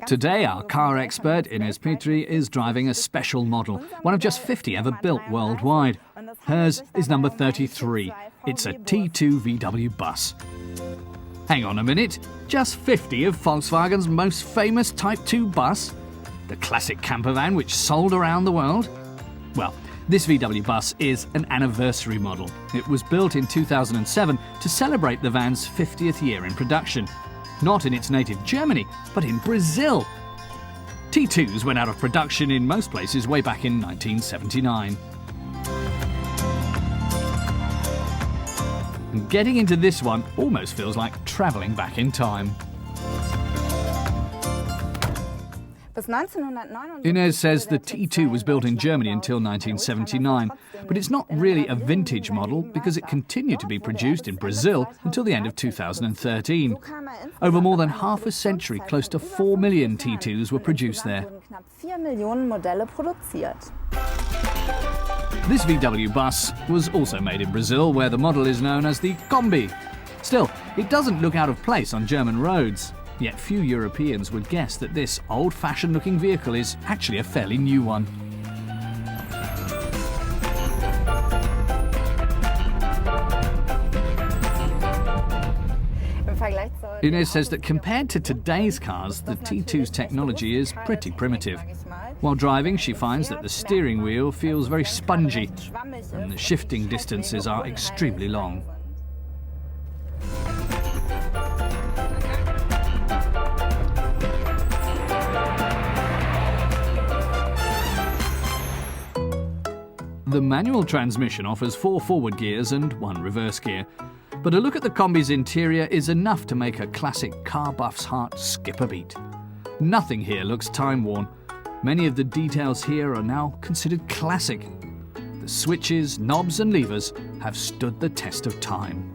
Today, our car expert, Ines Petri, is driving a special model, one of just 50 ever built worldwide. Hers is number 33. It's a T2 VW bus. Hang on a minute, just 50 of Volkswagen's most famous Type 2 bus? The classic camper van which sold around the world? Well, this VW bus is an anniversary model. It was built in 2007 to celebrate the van's 50th year in production. Not in its native Germany, but in Brazil. T2s went out of production in most places way back in 1979. And getting into this one almost feels like travelling back in time. Ines says the T2 was built in Germany until 1979, but it's not really a vintage model because it continued to be produced in Brazil until the end of 2013. Over more than half a century, close to 4 million T2s were produced there. This VW bus was also made in Brazil, where the model is known as the Kombi. Still, it doesn't look out of place on German roads. Yet few Europeans would guess that this old-fashioned looking vehicle is actually a fairly new one. Ines says that compared to today's cars, the T2's technology is pretty primitive. While driving, she finds that the steering wheel feels very spongy and the shifting distances are extremely long. The manual transmission offers 4 forward gears and 1 reverse gear. But a look at the Kombi's interior is enough to make a classic car buff's heart skip a beat. Nothing here looks time-worn. Many of the details here are now considered classic. The switches, knobs and levers have stood the test of time.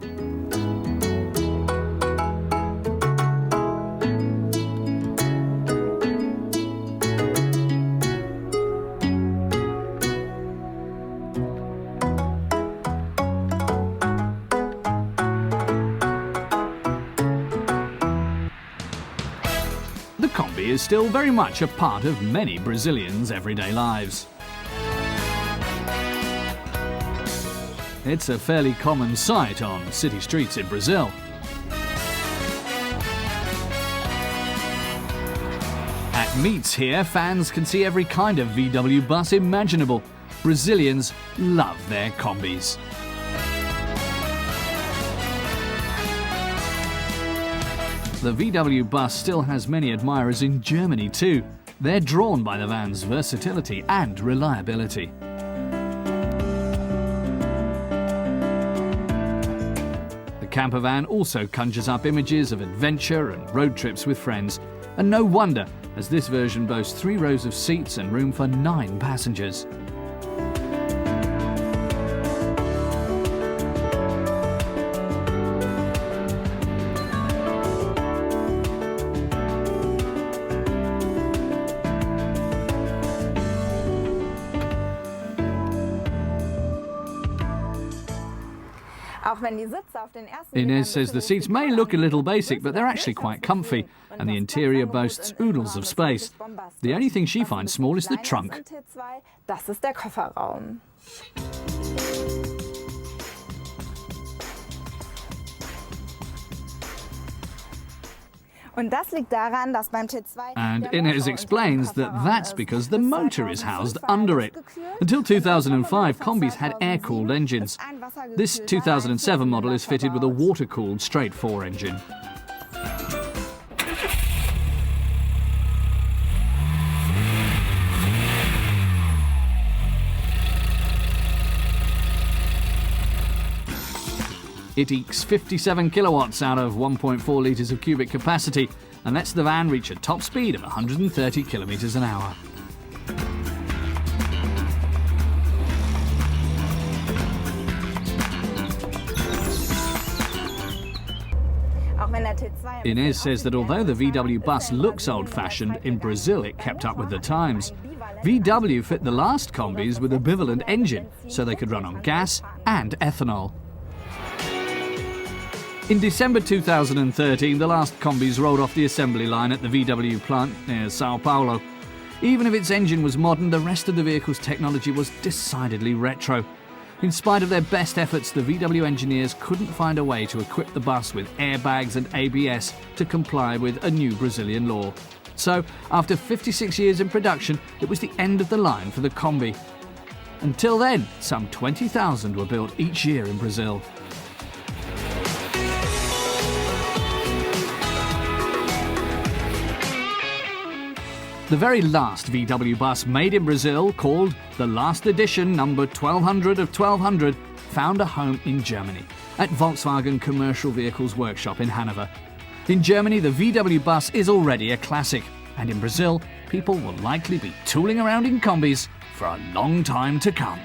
The Kombi is still very much a part of many Brazilians' everyday lives. It's a fairly common sight on city streets in Brazil. At meets here, fans can see every kind of VW bus imaginable. Brazilians love their Kombis. The VW bus still has many admirers in Germany too. They're drawn by the van's versatility and reliability. The camper van also conjures up images of adventure and road trips with friends. And no wonder, as this version boasts 3 rows of seats and room for 9 passengers. Ines says the seats may look a little basic, but they're actually quite comfy, and the interior boasts oodles of space. The only thing she finds small is the trunk. And Ines explains that that's because the motor is housed under it. Until 2005, Kombis had air-cooled engines. This 2007 model is fitted with a water-cooled straight-4 engine. It ekes 57 kilowatts out of 1.4 litres of cubic capacity and lets the van reach a top speed of 130 kilometres an hour. Ines says that although the VW bus looks old-fashioned, in Brazil it kept up with the times. VW fit the last Kombis with a bivalent engine, so they could run on gas and ethanol. In December 2013, the last Kombis rolled off the assembly line at the VW plant near Sao Paulo. Even if its engine was modern, the rest of the vehicle's technology was decidedly retro. In spite of their best efforts, the VW engineers couldn't find a way to equip the bus with airbags and ABS to comply with a new Brazilian law. So, after 56 years in production, it was the end of the line for the Kombi. Until then, some 20,000 were built each year in Brazil. The very last VW bus made in Brazil, called the last edition number 1200 of 1200, found a home in Germany, at Volkswagen Commercial Vehicles Workshop in Hanover. In Germany, the VW bus is already a classic, and in Brazil, people will likely be tooling around in Kombis for a long time to come.